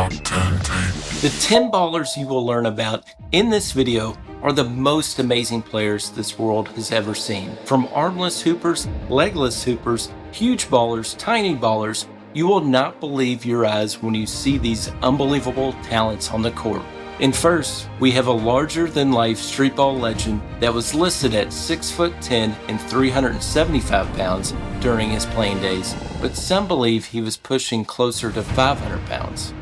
The 10 ballers you will learn about in this video are the most amazing players this world has ever seen. From armless hoopers, legless hoopers, huge ballers, tiny ballers, you will not believe your eyes when you see these unbelievable talents on the court. And first, we have a larger-than-life street ball legend that was listed at 6'10" and 375 pounds during his playing days, but some believe he was pushing closer to 500 pounds.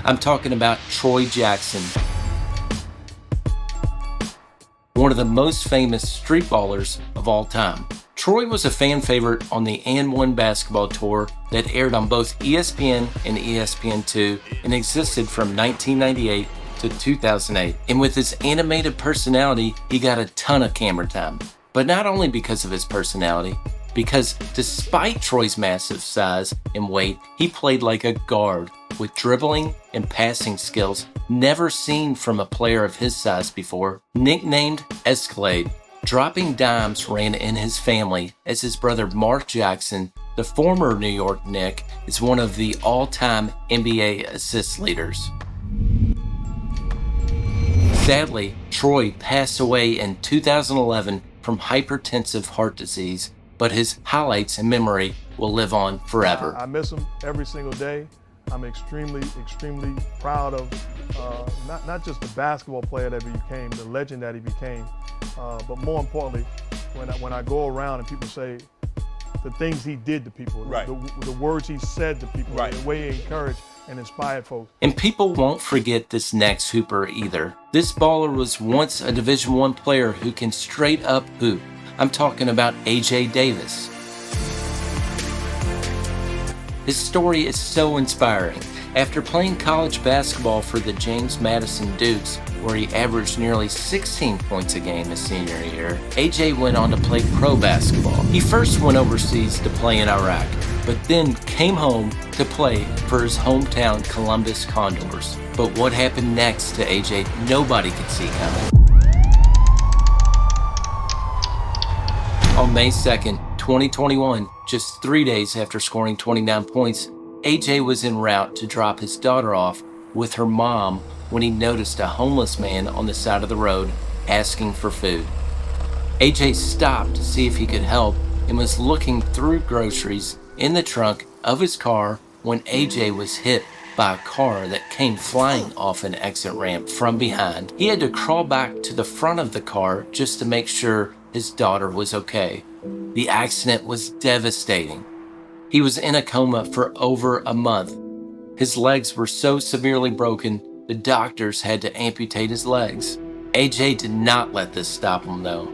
I'm talking about Troy Jackson, one of the most famous street ballers of all time. Troy was a fan favorite on the And One basketball tour that aired on both ESPN and ESPN2 and existed from 1998 to 2008. And with his animated personality, he got a ton of camera time. But not only because of his personality, because despite Troy's massive size and weight, he played like a guard with dribbling and passing skills never seen from a player of his size before. Nicknamed Escalade, dropping dimes ran in his family, as his brother Mark Jackson, the former New York Knick, is one of the all-time NBA assist leaders. Sadly, Troy passed away in 2011 from hypertensive heart disease, but his highlights and memory will live on forever. I miss him every single day. I'm extremely proud of not just the basketball player that he became, the legend that he became, but more importantly, when I go around and people say the things he did to people, right. the words he said to people, right. The way he encouraged and inspired folks. And people won't forget this next hooper either. This baller was once a Division I player who can straight up hoop. I'm talking about AJ Davis. His story is so inspiring. After playing college basketball for the James Madison Dukes, where he averaged nearly 16 points a game his senior year, AJ went on to play pro basketball. He first went overseas to play in Iraq, but then came home to play for his hometown Columbus Condors. But what happened next to AJ, nobody could see coming. On May 2nd, 2021, just 3 days after scoring 29 points, AJ was en route to drop his daughter off with her mom when he noticed a homeless man on the side of the road asking for food. AJ stopped to see if he could help and was looking through groceries in the trunk of his car when AJ was hit by a car that came flying off an exit ramp from behind. He had to crawl back to the front of the car just to make sure his daughter was okay. The accident was devastating. He was in a coma for over a month. His legs were so severely broken, the doctors had to amputate his legs. AJ did not let this stop him though.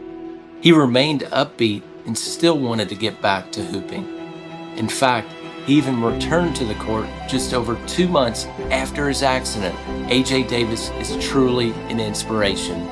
He remained upbeat and still wanted to get back to hooping. In fact, he even returned to the court just over 2 months after his accident. AJ Davis is truly an inspiration.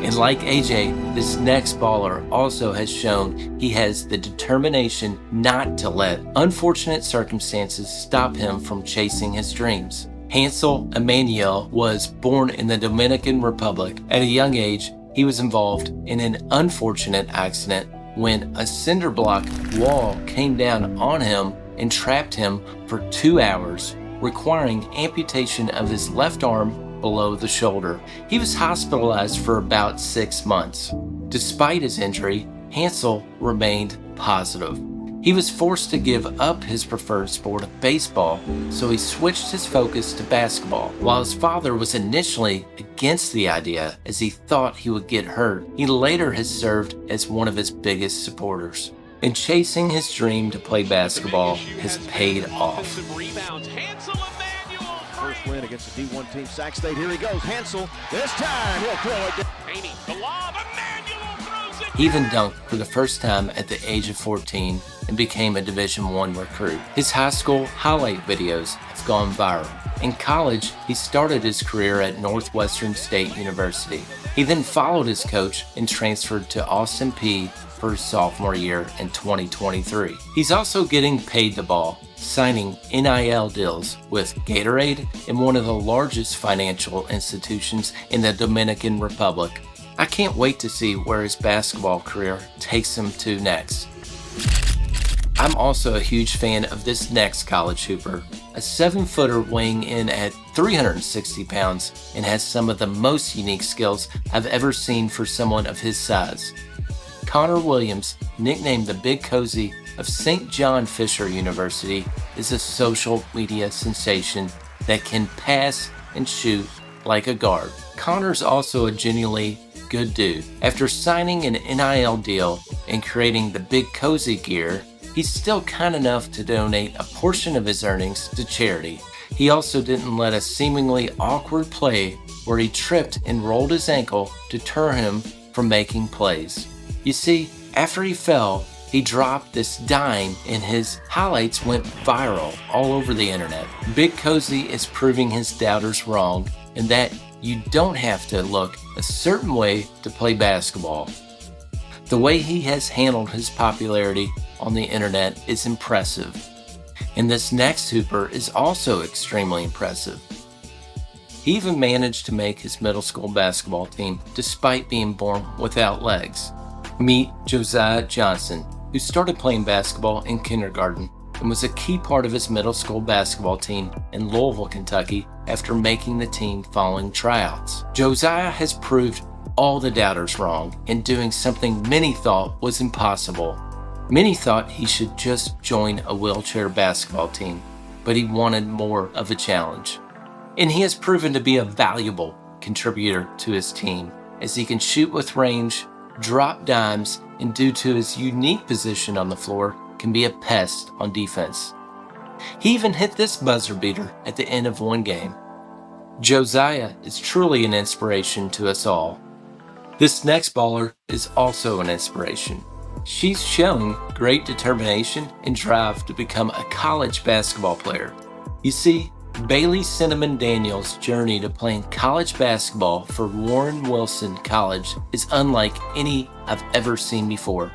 And like AJ, this next baller also has shown he has the determination not to let unfortunate circumstances stop him from chasing his dreams. Hansel Emmanuel was born in the Dominican Republic. At a young age, he was involved in an unfortunate accident when a cinder block wall came down on him and trapped him for 2 hours, requiring amputation of his left arm below the shoulder. He was hospitalized for about 6 months. Despite his injury, Hansel remained positive. He was forced to give up his preferred sport of baseball, so he switched his focus to basketball. While his father was initially against the idea as he thought he would get hurt, he later has served as one of his biggest supporters. And chasing his dream to play basketball has paid off. First win against the D1 team, Sac State. Here he goes, Hansel. This time he'll throw it. Painting the lob, Emmanuel throws it. He even dunked for the first time at the age of 14 and became a Division I recruit. His high school highlight videos have gone viral. In college, he started his career at Northwestern State University. He then followed his coach and transferred to Austin Peay for his sophomore year in 2023. He's also getting paid the ball, signing NIL deals with Gatorade and one of the largest financial institutions in the Dominican Republic. I can't wait to see where his basketball career takes him to next. I'm also a huge fan of this next college hooper, a 7-footer weighing in at 360 pounds and has some of the most unique skills I've ever seen for someone of his size. Connor Williams, nicknamed the Big Cozy of St. John Fisher University, is a social media sensation that can pass and shoot like a guard. Connor's also a genuinely good dude. After signing an NIL deal and creating the Big Cozy gear, he's still kind enough to donate a portion of his earnings to charity. He also didn't let a seemingly awkward play where he tripped and rolled his ankle deter him from making plays. You see, after he fell, he dropped this dime and his highlights went viral all over the internet. Big Cozy is proving his doubters wrong and that you don't have to look a certain way to play basketball. The way he has handled his popularity on the internet is impressive. And this next hooper is also extremely impressive. He even managed to make his middle school basketball team despite being born without legs. Meet Josiah Johnson, who started playing basketball in kindergarten and was a key part of his middle school basketball team in Louisville, Kentucky after making the team following tryouts. Josiah has proved all the doubters wrong in doing something many thought was impossible. Many thought he should just join a wheelchair basketball team, but he wanted more of a challenge. And he has proven to be a valuable contributor to his team as he can shoot with range, drop dimes, and due to his unique position on the floor, can be a pest on defense. He even hit this buzzer beater at the end of one game. Josiah is truly an inspiration to us all. This next baller is also an inspiration. She's shown great determination and drive to become a college basketball player. You see, Bailey Sinaman-Daniel's journey to playing college basketball for Warren Wilson College is unlike any I've ever seen before.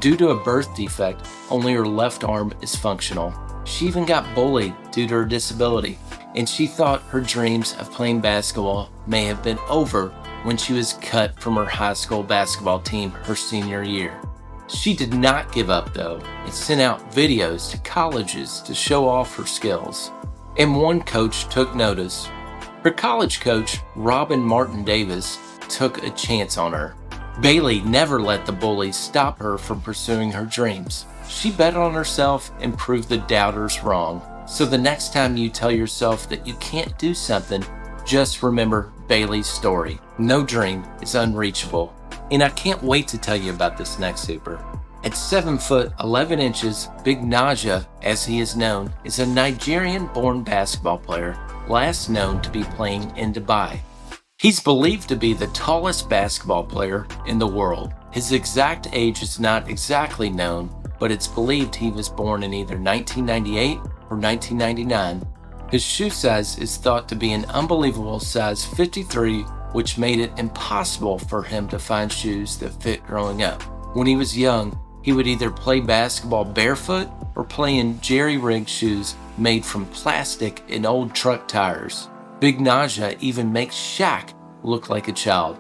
Due to a birth defect, only her left arm is functional. She even got bullied due to her disability, and she thought her dreams of playing basketball may have been over when she was cut from her high school basketball team her senior year. She did not give up though, and sent out videos to colleges to show off her skills. And one coach took notice. Her college coach, Robin Martin Davis, took a chance on her. Bailey never let the bullies stop her from pursuing her dreams. She bet on herself and proved the doubters wrong. So the next time you tell yourself that you can't do something, just remember Bailey's story. No dream is unreachable. And I can't wait to tell you about this next hooper. At 7 foot 11 inches, Big Naja, as he is known, is a Nigerian-born basketball player, last known to be playing in Dubai. He's believed to be the tallest basketball player in the world. His exact age is not exactly known, but it's believed he was born in either 1998 or 1999. His shoe size is thought to be an unbelievable size 53, which made it impossible for him to find shoes that fit growing up. When he was young, he would either play basketball barefoot or play in jerry-rigged shoes made from plastic and old truck tires. Big Naja even makes Shaq look like a child.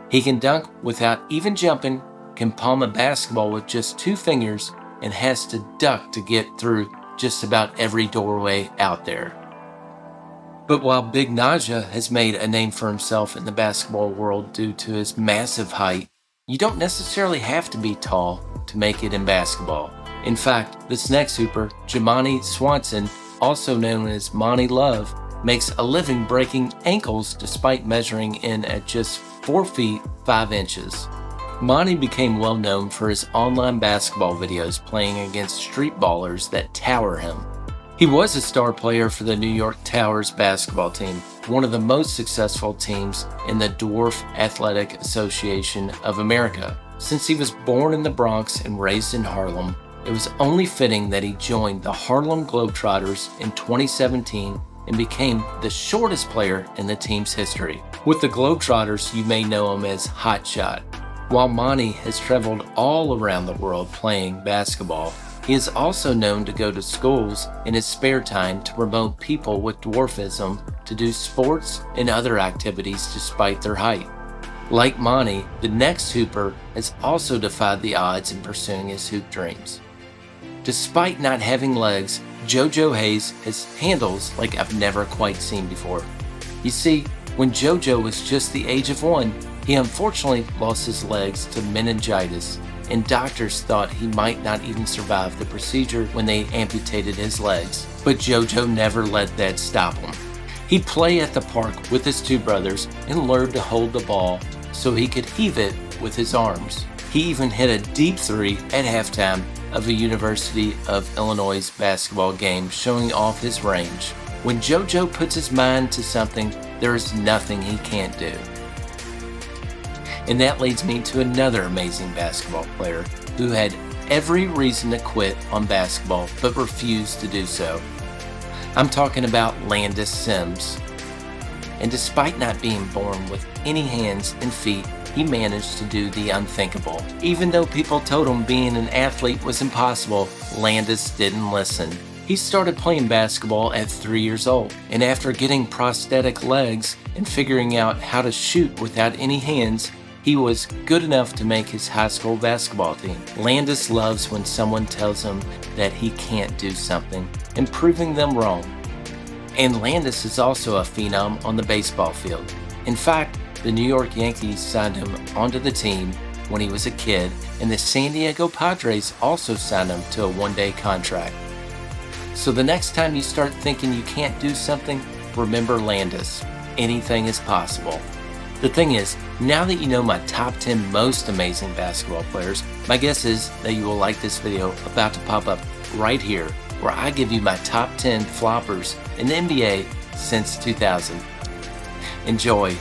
He can dunk without even jumping, can palm a basketball with just 2 fingers, and has to duck to get through just about every doorway out there. But while Big Naja has made a name for himself in the basketball world due to his massive height, you don't necessarily have to be tall to make it in basketball. In fact, this next hooper, Jamani Swanson, also known as Monty Love, makes a living breaking ankles despite measuring in at just 4 feet 5 inches. Monty became well known for his online basketball videos playing against street ballers that tower him. He was a star player for the New York Towers basketball team, one of the most successful teams in the Dwarf Athletic Association of America. Since he was born in the Bronx and raised in Harlem, it was only fitting that he joined the Harlem Globetrotters in 2017 and became the shortest player in the team's history. With the Globetrotters, you may know him as Hot Shot. While Monty has traveled all around the world playing basketball, he is also known to go to schools in his spare time to promote people with dwarfism to do sports and other activities despite their height. Like Monty, the next hooper has also defied the odds in pursuing his hoop dreams. Despite not having legs, JoJo Hayes has handles like I've never quite seen before. You see, when JoJo was just the age of 1, he unfortunately lost his legs to meningitis, and doctors thought he might not even survive the procedure when they amputated his legs. But JoJo never let that stop him. He'd play at the park with his 2 brothers and learned to hold the ball so he could heave it with his arms. He even hit a deep 3 at halftime of a University of Illinois basketball game, showing off his range. When JoJo puts his mind to something, there is nothing he can't do. And that leads me to another amazing basketball player who had every reason to quit on basketball but refused to do so. I'm talking about Landis Sims. And despite not being born with any hands and feet, he managed to do the unthinkable. Even though people told him being an athlete was impossible, Landis didn't listen. He started playing basketball at 3 years old, and after getting prosthetic legs and figuring out how to shoot without any hands, he was good enough to make his high school basketball team. Landis loves when someone tells him that he can't do something and proving them wrong. And Landis is also a phenom on the baseball field. In fact, the New York Yankees signed him onto the team when he was a kid, and the San Diego Padres also signed him to a 1-day contract. So the next time you start thinking you can't do something, remember Landis. Anything is possible. The thing is, now that you know my top 10 most amazing basketball players, my guess is that you will like this video about to pop up right here, where I give you my top 10 floppers in the NBA since 2000. Enjoy.